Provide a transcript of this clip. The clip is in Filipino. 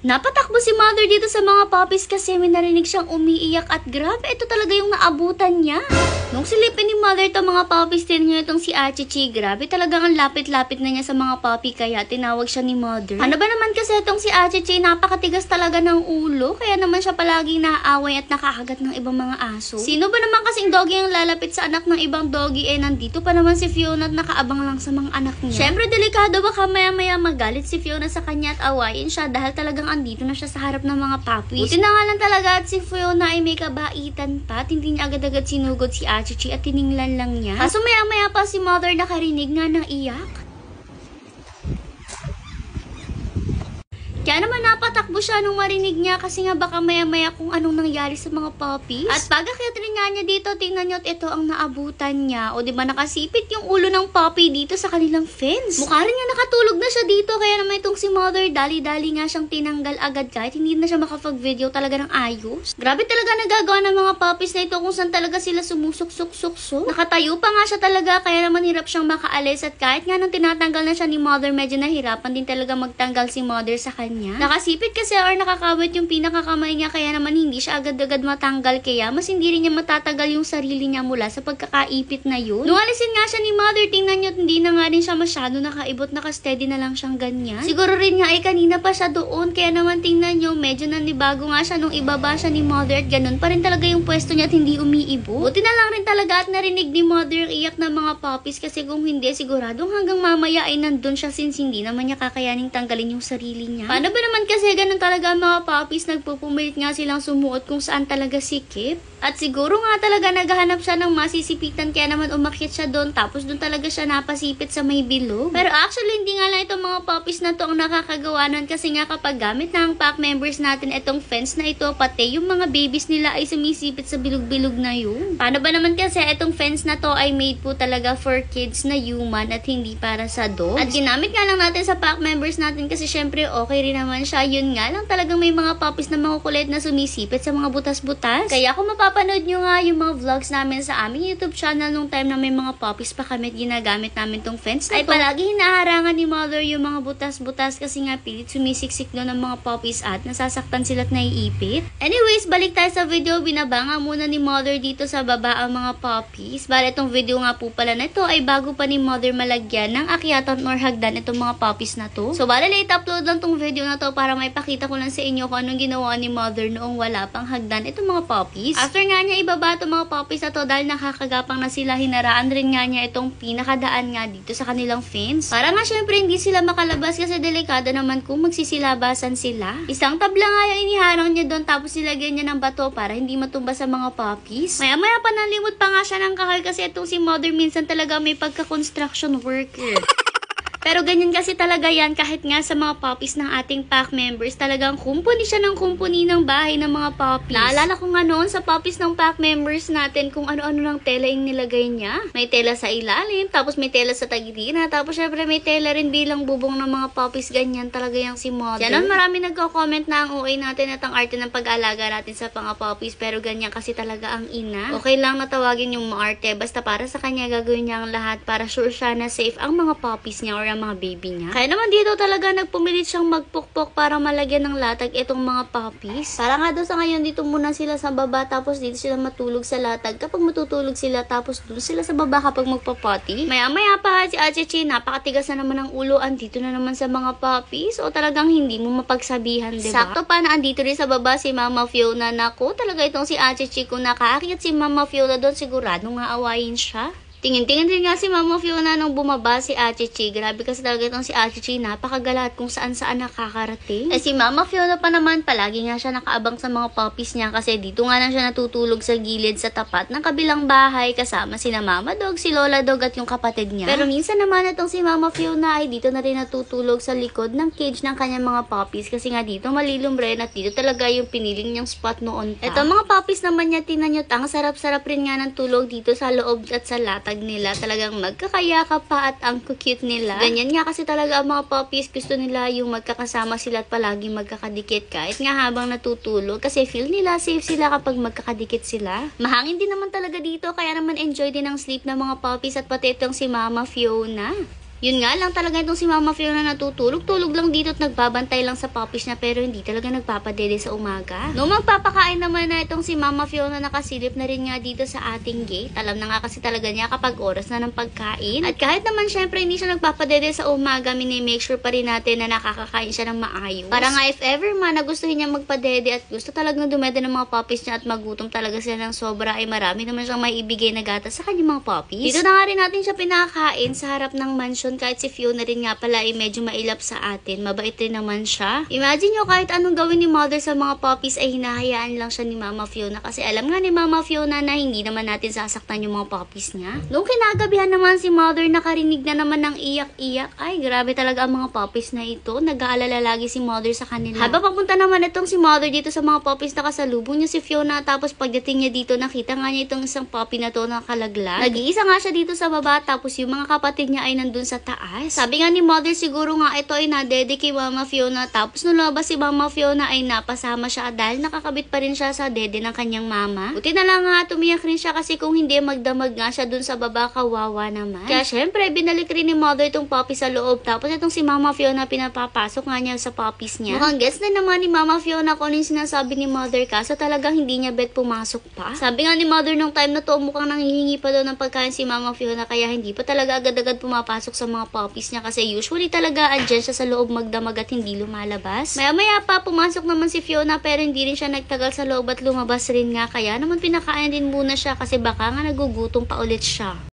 Napatakbo si Mother dito sa mga puppies kasi may narinig siyang umiiyak at grabe, ito talaga yung naabutan niya. Nung silipin ni Mother to mga puppies, din niya itong si Achichi. Grabe talagang ang lapit-lapit na niya sa mga puppy kaya tinawag siya ni Mother. Ano ba naman kasi itong si Achichi, napakatigas talaga ng ulo kaya naman siya palaging naaaway at nakakagat ng ibang mga aso. Sino ba naman kasing doggy ang lalapit sa anak ng ibang doggy nandito pa naman si Fiona at nakaabang lang sa mga anak niya. Syempre delikado baka maya-maya magalit si Fiona sa kanya at awayin siya dahil talagang andito na siya sa harap ng mga puppies. Buti na nga lang talaga at si Fiona ay may kabaitan pa. Hindi niya agad-agad sinugod si Achichi at tininglan lang niya. Kaso maya-maya pa si Mother nakarinig nga ng iyak. Kaya naman napatakbo siya nung marinig niya kasi nga baka maya-maya kung anong nangyari sa mga puppies. At pagkakit rin nga niya dito, tingnan niyo at ito ang naabutan niya. O diba nakasipit yung ulo ng puppy dito sa kanilang fence. Mukha rin nga nakatulog na siya dito kaya naman itong si Mother dali-dali nga siyang tinanggal agad kahit hindi na siya makapag-video talaga ng ayos. Grabe talaga nagagawa ng mga puppies na ito kung saan talaga sila sumusuk-suk-suk-suk. Nakatayo pa nga siya talaga kaya naman hirap siyang makaalis at kahit nga nung tinatanggal na siya ni Mother medyo nahirapan din talaga magtanggal si Mother sa kanya. Nakasipit kasi or nakakawit yung pinakakamay niya kaya naman hindi siya agad-agad matanggal kaya mas hindi rin niya matatagal yung sarili niya mula sa pagkakaipit na yun. Nung alisin nga siya ni Mother, tingnan niyo hindi na nga rin siya masyado nakaibot, nakasteady na lang siyang ganyan. Siguro rin nga ay kanina pa siya doon kaya naman tingnan niyo medyo nanibago nga siya nung ibaba siya ni Mother at ganun pa rin talaga yung pwesto niya at hindi umiibo. Buti na lang rin talaga at narinig ni Mother iyak ng mga puppies kasi kung hindi siguradong hanggang mamaya ay nandun siya since hindi naman niya kakayaning tanggalin yung sarili niya. Paano ba naman kasi ganun talaga ang mga puppies, nagpupumilit nga silang sumuot kung saan talaga sikip. At siguro nga talaga naghahanap siya ng masisipitan kaya naman umakyat siya doon tapos doon talaga siya napasipit sa may bilog. Pero actually hindi nga lang itong mga puppies na to ang nakakagawa nun kasi nga kapag gamit na ang pack members natin itong fence na ito pati yung mga babies nila ay sumisipit sa bilog-bilog na yun. Paano ba naman kasi itong fence na to ay made po talaga for kids na human at hindi para sa dogs. At ginamit nga lang natin sa pack members natin kasi syempre okay rin naman siya. Yun nga lang talagang may mga puppies na makukulit na sumisipit sa mga butas-butas. Kaya kung mapapanood nyo nga yung mga vlogs namin sa aming YouTube channel nung time na may mga puppies pa kami at ginagamit namin tong fence na ay palagi hinaharangan ni Mother yung mga butas-butas kasi nga pilit sumisiksik doon ng mga puppies at nasasaktan sila at naiipit. Anyways, balik tayo sa video. Binabanga muna ni Mother dito sa baba ang mga puppies. Bale, itong video nga po pala na ito ay bago pa ni Mother malagyan ng akyatan or hagdan itong mga puppies na to. So, bale, late upload lang tong video na to para may pakita ko lang sa inyo kung anong ginawa ni Mother noong wala pang hagdan itong mga puppies. After nga niya ibaba itong mga puppies na to dahil nakakagapang na sila, hinaraan rin nga niya itong pinakadaan nga dito sa kanilang fence. Para nga syempre hindi sila makalabas kasi delikado naman kung magsisilabasan sila. Isang tabla nga yung iniharang niya doon tapos nilagyan niya ng bato para hindi matumba sa mga puppies. Maya-maya pa nalimot pa nga siya ng kahoy kasi itong si Mother minsan talaga may pagka-construction worker. Pero ganyan kasi talaga yan kahit nga sa mga puppies ng ating pack members. Talagang kumpuni siya ng kumpuni ng bahay ng mga puppies. Naalala ko nga noon sa puppies ng pack members natin kung ano-ano ng tela yung nilagay niya. May tela sa ilalim, tapos may tela sa tagilina, tapos syempre may tela rin bilang bubong ng mga puppies. Ganyan talaga yung si Mother. Yan marami nagko-comment na ang OA natin at ang arte ng pag-alaga natin sa mga puppies. Pero ganyan kasi talaga ang ina. Okay lang natawagin yung maarte. Basta para sa kanya gagawin niya ang lahat para sure siya na safe ang mga puppies niya or mga baby niya. Kaya naman dito talaga nagpumilit siyang magpukpok para malagyan ng latag itong mga puppies. Para nga doon sa ngayon dito muna sila sa baba tapos dito sila matulog sa latag kapag matutulog sila tapos doon sila sa baba kapag magpapati. Maya-maya pa si Achichi napakatigas na naman ng ulo andito na naman sa mga puppies o talagang hindi mo mapagsabihan, diba? Sakto pa na andito rin sa baba si Mama Fiona. Naku, talaga itong si Achichi kung nakaakyat si Mama Fiona doon sigurado nga awayin siya. Tingin-tingin din nga si Mama Fiona nung bumaba si Achichi. Grabe kasi talaga itong si Achichi, napakagalat kung saan-saan nakakarating. Si Mama Fiona pa naman, palagi nga siya nakaabang sa mga puppies niya kasi dito nga lang siya natutulog sa gilid sa tapat ng kabilang bahay kasama sina Mama Dog, si Lola Dog at yung kapatid niya. Pero minsan naman itong si Mama Fiona ay dito na rin natutulog sa likod ng cage ng kanyang mga puppies kasi nga dito malilumbre at dito talaga yung piniling niyang spot noon pa. Ito mga puppies naman niya, tingnan niyo, ang sarap-sarap rin nga ng tulog dito sa loob at sa latag nila. Talagang magkakayakap pa at ang cute nila. Ganyan nga kasi talaga ang mga puppies. Gusto nila yung magkakasama sila at palagi magkakadikit kahit nga habang natutulog kasi feel nila safe sila kapag magkakadikit sila. Mahangin din naman talaga dito kaya naman enjoy din ang sleep ng mga puppies at pati itong si Mama Fiona. Yun nga lang talaga itong si Mama Fiona natutulog-tulog lang dito at nagbabantay lang sa puppies niya pero hindi talaga nagpapadede sa umaga. Nung magpapakain naman na itong si Mama Fiona nakasilip na rin nga dito sa ating gate. Alam na nga kasi talaga niya kapag oras na ng pagkain. At kahit naman syempre hindi siya nagpapadede sa umaga, minimake sure pa rin natin na nakakakain siya ng maayos. Para nga if ever man na gustuhin niya magpadede at gusto talagang dumede ng mga puppies niya at magutom talaga sila ng sobra ay marami naman siyang may ibigay na gatas sa kanyang mga puppies. Dito na nga rin natin siya pinakain sa harap ng mansion kahit si Fiona rin nga pala ay medyo mailap sa atin. Mabait rin naman siya. Imagine nyo kahit anong gawin ni Mother sa mga puppies ay hinahayaan lang siya ni Mama Fiona kasi alam nga ni Mama Fiona na hindi naman natin sasaktan yung mga puppies niya. Nung kinagabihan naman si Mother nakarinig na naman ng iyak-iyak. Ay, grabe talaga ang mga puppies na ito. Nag-aalala lagi si Mother sa kanila. Habang papunta naman itong si Mother dito sa mga puppies na kasalubong niya si Fiona tapos pagdating niya dito nakita nga niya itong isang puppy na to nakalaglag. Nag-iisa nga siya dito sa baba tapos yung mga kapatid niya ay nandun sa taas. Sabi nga ni Mother siguro nga ito ay nadede kay Mama Fiona tapos nung lumabas si Mama Fiona ay napasama siya dahil nakakabit pa rin siya sa dede ng kanyang mama. Buti na lang nga tumiyak rin siya kasi kung hindi magdamag nga siya dun sa baba kawawa naman. Kaya syempre binalik rin ni Mother itong puppy sa loob tapos itong si Mama Fiona pinapapasok nga niya sa puppies niya. Mukhang guess na naman ni Mama Fiona kung ano yung sinasabi ni Mother kaso talagang hindi niya bet pumasok pa. Sabi nga ni Mother nung time na to mukhang nanghihingi pa daw ng pagkain si Mama Fiona kaya hindi pa talaga agad-agad pumapasok sa mga puppies niya kasi usually talaga andyan siya sa loob magdamag at hindi lumalabas. Maya-maya pa pumasok naman si Fiona pero hindi rin siya nagtagal sa loob at lumabas rin nga kaya naman pinakain din muna siya kasi baka nga nagugutom pa ulit siya.